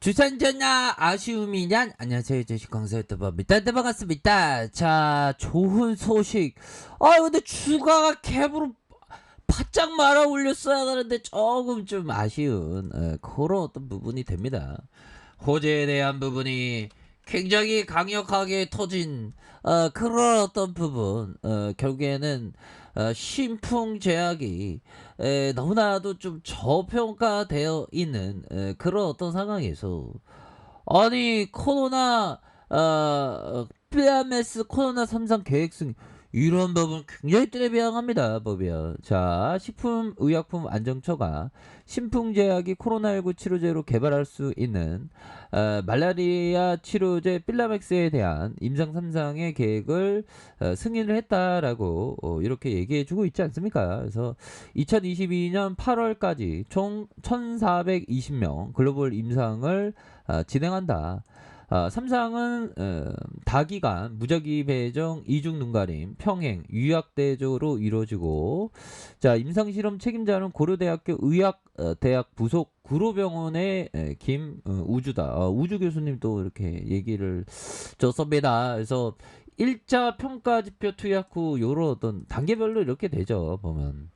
주산전야 아쉬움이냐? 안녕하세요. 주식광사 유튜버입니다. 네, 반갑습니다. 자, 좋은 소식. 근데 주가가 갭으로 바짝 말아 올렸어야 하는데 조금 좀 아쉬운 그런 어떤 부분이 됩니다. 호재에 대한 부분이 굉장히 강력하게 터진 그런 어떤 부분, 결국에는 신풍제약이 너무나도 좀 저평가되어 있는 그런 어떤 상황에서, 아니 코로나 PMS 코로나 3상 계획승, 이런 부분 굉장히 뜨레비앙합니다. 보면 자, 식품의약품안정처가 신풍제약이 코로나19 치료제로 개발할 수 있는 말라리아 치료제 필라맥스에 대한 임상 3상의 계획을 승인을 했다라고 이렇게 얘기해주고 있지 않습니까? 그래서 2022년 8월까지 총 1,420명 글로벌 임상을 진행한다. 3상은 다기간, 무작위 배정, 이중 눈가림, 평행, 유약대조로 이루어지고, 자, 임상실험 책임자는 고려대학교 의학대학 부속 구로병원의 김우주다. 우주 교수님 또 이렇게 얘기를 줬습니다. 그래서 1차 평가 지표 투약 후 요런 어떤 단계별로 이렇게 되죠. 보면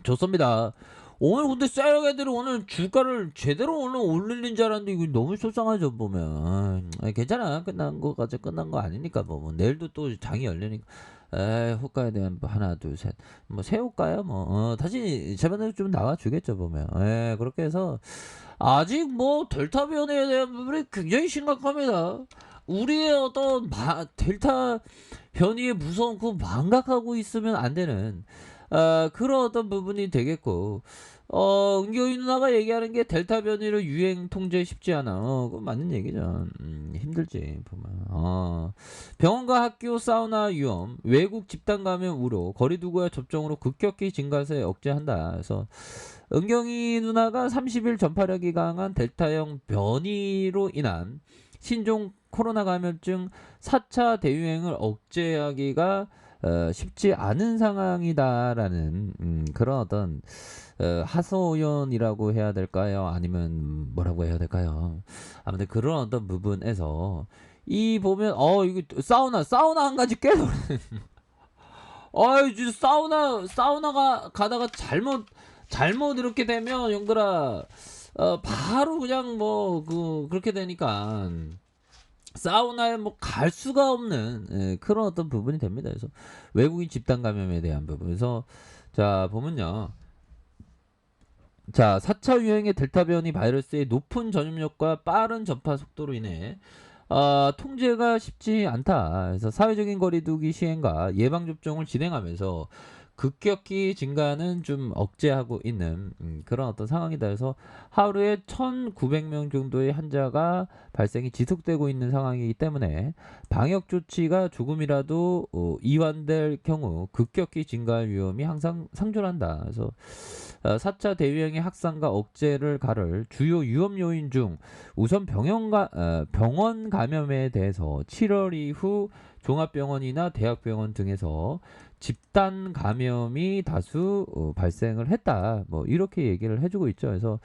좋습니다. 오늘 근데 쌀 애들이 오늘 주가를 제대로 오늘 올리는 줄 알았는데 이거 너무 속상하죠. 보면 괜찮아. 끝난 거 가지고 끝난 거 아니니까. 뭐 내일도 또 장이 열리니까. 호가에 대한 뭐 하나 둘 셋 뭐 세호가야 뭐 다시 제반대로 좀 나와주겠죠. 보면 그렇게 해서 아직 뭐 델타 변이에 대한 부분이 굉장히 심각합니다. 우리의 어떤 델타 변이의 무서운 그 망각하고 있으면 안 되는 그런 어떤 부분이 되겠고, 은경이 누나가 얘기하는 게 델타 변이로 유행 통제 쉽지 않아. 그건 맞는 얘기죠. 힘들지, 보면. 병원과 학교 사우나 위험, 외국 집단 감염 우려, 거리 두고야 접종으로 급격히 증가세 억제한다. 그래서 은경이 누나가 30일 전파력이 강한 델타형 변이로 인한 신종 코로나 감염증 4차 대유행을 억제하기가 쉽지 않은 상황이다라는 그런 어떤 하소연이라고 해야 될까요? 아니면 뭐라고 해야 될까요? 아무튼 그런 어떤 부분에서 이 보면 이거 사우나 한 가지 깨서 진짜 사우나가 가다가 잘못 이렇게 되면 형들아 바로 그냥 뭐 그렇게 되니까 사우나에 뭐 갈 수가 없는 그런 어떤 부분이 됩니다. 그래서 외국인 집단 감염에 대한 부분에서 자 보면요. 자, 4차 유행의 델타 변이 바이러스의 높은 전염력과 빠른 전파 속도로 인해 통제가 쉽지 않다. 그래서 사회적인 거리두기 시행과 예방접종을 진행하면서 급격히 증가는 좀 억제하고 있는 그런 어떤 상황이다. 그래서 하루에 1,900명 정도의 환자가 발생이 지속되고 있는 상황이기 때문에 방역 조치가 조금이라도 이완될 경우 급격히 증가할 위험이 항상 상존한다. 그래서 4차 대유행의 확산과 억제를 가를 주요 위험 요인 중 우선 병원 감염에 대해서 7월 이후 종합병원이나 대학병원 등에서 집단 감염이 다수 발생을 했다. 뭐 이렇게 얘기를 해주고 있죠. 그래서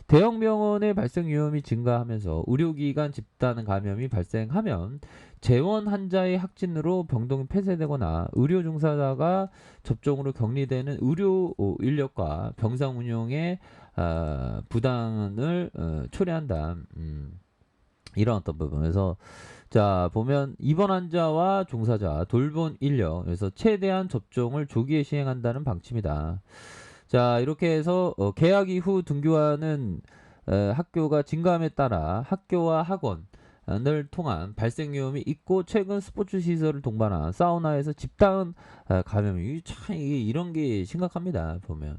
대형 병원의 발생 위험이 증가하면서 의료기관 집단 감염이 발생하면 재원 환자의 확진으로 병동이 폐쇄되거나 의료 종사자가 접종으로 격리되는 의료 인력과 병상 운영에 부담을 초래한다. 이런 어떤 부분에서 자 보면 입원 환자와 종사자, 돌본 인력, 그래서 최대한 접종을 조기에 시행한다는 방침이다. 자 이렇게 해서 개학 이후 등교하는 학교가 증가함에 따라 학교와 학원을 통한 발생 위험이 있고 최근 스포츠 시설을 동반한 사우나에서 집단 감염이 참 이런 게 심각합니다. 보면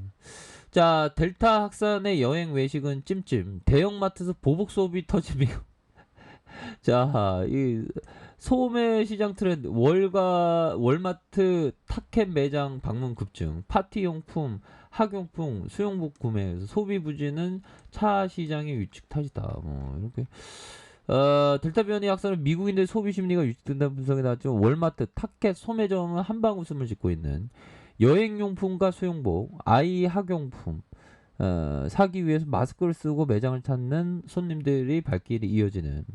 자 델타 확산의 여행 외식은 찜찜, 대형마트에서 보복 소비 터짐이 자, 이 소매 시장 트렌드 월마트 타켓 매장 방문 급증, 파티용품, 학용품, 수영복 구매, 소비 부진은 차 시장의 위축 탓이다. 뭐 이렇게 델타 변이 확산은 미국인들 소비 심리가 위축된다는 분석이 나왔지만 월마트 타켓 소매점은 한방 웃음을 짓고 있는 여행용품과 수영복, 아이 학용품 사기 위해서 마스크를 쓰고 매장을 찾는 손님들이 발길이 이어지는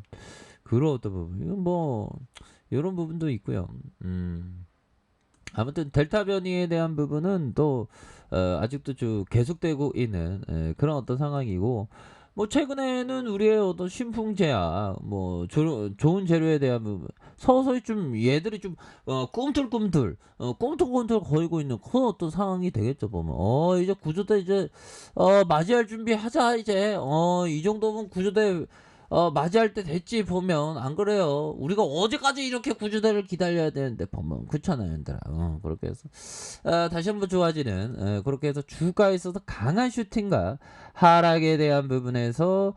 그런 어떤 부분. 이건 뭐 요런 부분도 있고요. 아무튼 델타 변이에 대한 부분은 또 아직도 쭉 계속되고 있는 그런 어떤 상황이고 뭐 최근에는 우리의 어떤 신풍제약 뭐 좋은 재료에 대한 부분 서서히 좀 얘들이 좀 꿈틀꿈틀 꿈틀꿈틀 거리고 있는 그런 어떤 상황이 되겠죠 보면 이제 구조대 이제 맞이할 준비하자 이제 이 정도면 구조대 맞이할 때 됐지 보면 안 그래요. 우리가 어제까지 이렇게 구조대를 기다려야 되는데 보면 그렇잖아요, 얘들아. 그렇게 해서 다시 한번 좋아지는 그렇게 해서 주가에 있어서 강한 슈팅과 하락에 대한 부분에서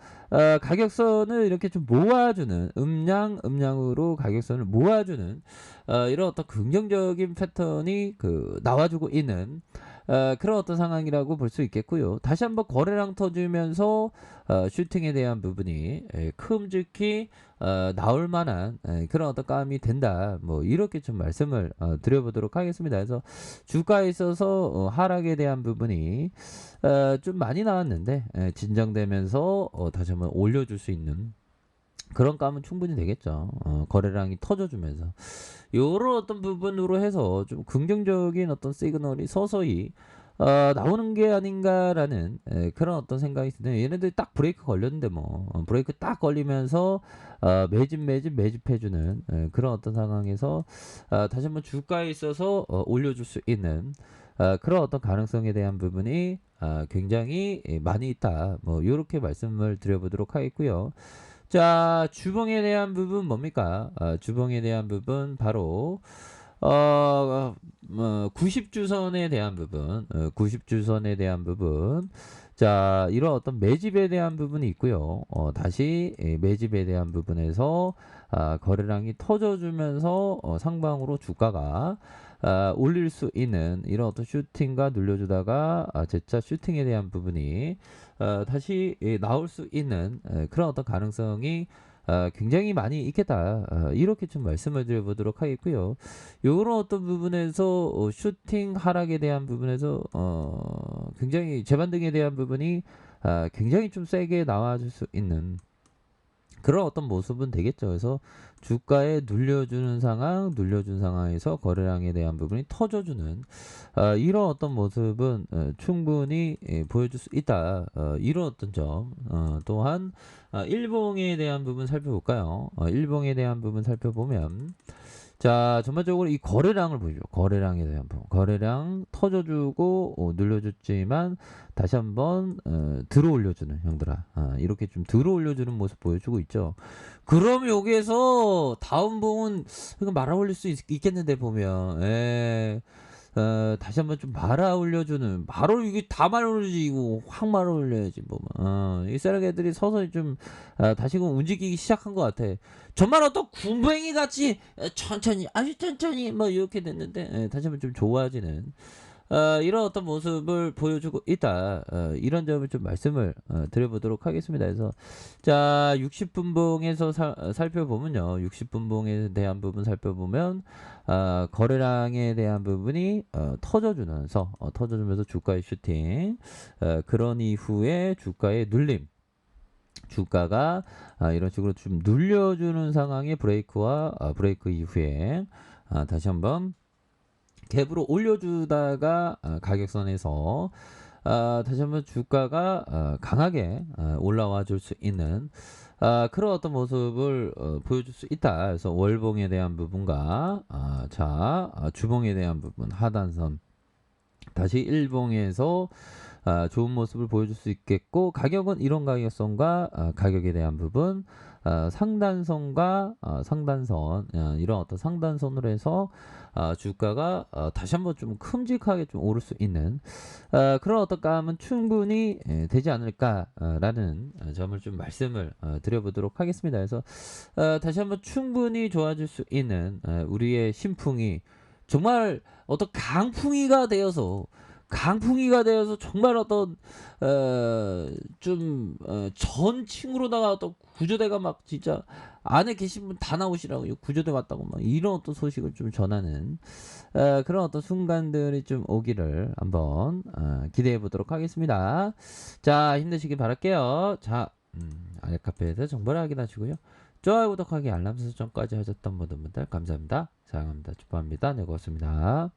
가격선을 이렇게 좀 모아주는 음량으로 가격선을 모아주는 이런 어떤 긍정적인 패턴이 나와주고 있는 그런 어떤 상황이라고 볼 수 있겠고요. 다시 한번 거래량 터지면서 슈팅에 대한 부분이 큼직히 나올 만한 그런 어떤 감이 된다. 뭐 이렇게 좀 말씀을 드려보도록 하겠습니다. 그래서 주가에 있어서 하락에 대한 부분이 좀 많이 나왔는데 진정되면서 다시 한번 올려줄 수 있는 그런 감은 충분히 되겠죠. 거래량이 터져주면서 요런 어떤 부분으로 해서 좀 긍정적인 어떤 시그널이 서서히 나오는 게 아닌가라는 그런 어떤 생각이 드네요. 얘네들이 딱 브레이크 걸렸는데 뭐 브레이크 딱 걸리면서 매집해주는 그런 어떤 상황에서 다시 한번 주가에 있어서 올려줄 수 있는 그런 어떤 가능성에 대한 부분이 굉장히 많이 있다. 뭐 이렇게 말씀을 드려보도록 하겠고요. 자, 주봉에 대한 부분 뭡니까? 주봉에 대한 부분 바로 90주선에 대한 부분, 90주선에 대한 부분. 자, 이런 어떤 매집에 대한 부분이 있고요. 다시 매집에 대한 부분에서 거래량이 터져주면서 상방으로 주가가 올릴 수 있는 이런 어떤 슈팅과 눌려주다가 재차 슈팅에 대한 부분이 다시 나올 수 있는 그런 어떤 가능성이 굉장히 많이 있겠다. 이렇게 좀 말씀을 드려보도록 하겠고요. 요런 어떤 부분에서 슈팅 하락에 대한 부분에서 굉장히 재반등에 대한 부분이 굉장히 좀 세게 나와줄 수 있는 그런 어떤 모습은 되겠죠. 그래서 주가에 눌려준 상황에서 거래량에 대한 부분이 터져주는 이런 어떤 모습은 충분히 보여줄 수 있다. 이런 어떤 점 또한 일봉에 대한 부분 살펴볼까요? 일봉에 대한 부분 살펴보면 자, 전반적으로 이 거래량을 보죠. 거래량에 대한 부분. 거래량 터져주고 눌려줬지만 다시 한번 들어 올려주는 형들아. 이렇게 좀 들어 올려주는 모습 보여주고 있죠. 그럼 여기에서 다음 봉은 말아 올릴 수 있겠는데 보면. 다시 한번 좀 말아 올려주는 바로 이게 다 말아 올리지 이거 확 말아 올려야지 보면 이 세력 애들이 서서히 좀 다시금 움직이기 시작한 것 같아. 정말 어떤 군뱅이 같이 천천히 아주 천천히 뭐 이렇게 됐는데 다시 한번 좀 좋아지는 이런 어떤 모습을 보여주고 있다. 이런 점을 좀 말씀을 드려보도록 하겠습니다. 그래서 자 60분봉에서 살펴보면요. 60분봉에 대한 부분 살펴보면 거래량에 대한 부분이 터져주면서 주가의 슈팅 그런 이후에 주가의 눌림 주가가 이런 식으로 좀 눌려주는 상황의 브레이크와 브레이크 이후에 다시 한번 갭으로 올려주다가 가격선에서 다시 한번 주가가 강하게 올라와 줄 수 있는 그런 어떤 모습을 보여줄 수 있다. 그래서 월봉에 대한 부분과 주봉에 대한 부분 하단선 다시 일봉에서 좋은 모습을 보여줄 수 있겠고 가격은 이런 가격선과 가격에 대한 부분 상단선과 상단선 이런 어떤 상단선으로 해서 주가가 다시 한번 좀 큼직하게 좀 오를 수 있는 그런 어떤 감은 충분히 되지 않을까라는 점을 좀 말씀을 드려보도록 하겠습니다. 그래서 다시 한번 충분히 좋아질 수 있는 우리의 신풍이 정말 어떤 강풍이가 되어서 강풍이가 되어서 정말 어떤 전 층으로다가 어떤 구조대가 막 진짜 안에 계신 분 다 나오시라고 구조대 왔다고 막 이런 어떤 소식을 좀 전하는 그런 어떤 순간들이 좀 오기를 한번 기대해 보도록 하겠습니다. 자, 힘내시길 바랄게요. 자, 아랫카페에서 정보를 확인하시고요. 좋아요, 구독하기, 알람 설정까지 하셨던 모든 분들 감사합니다. 사랑합니다. 축복합니다. 네, 고맙습니다.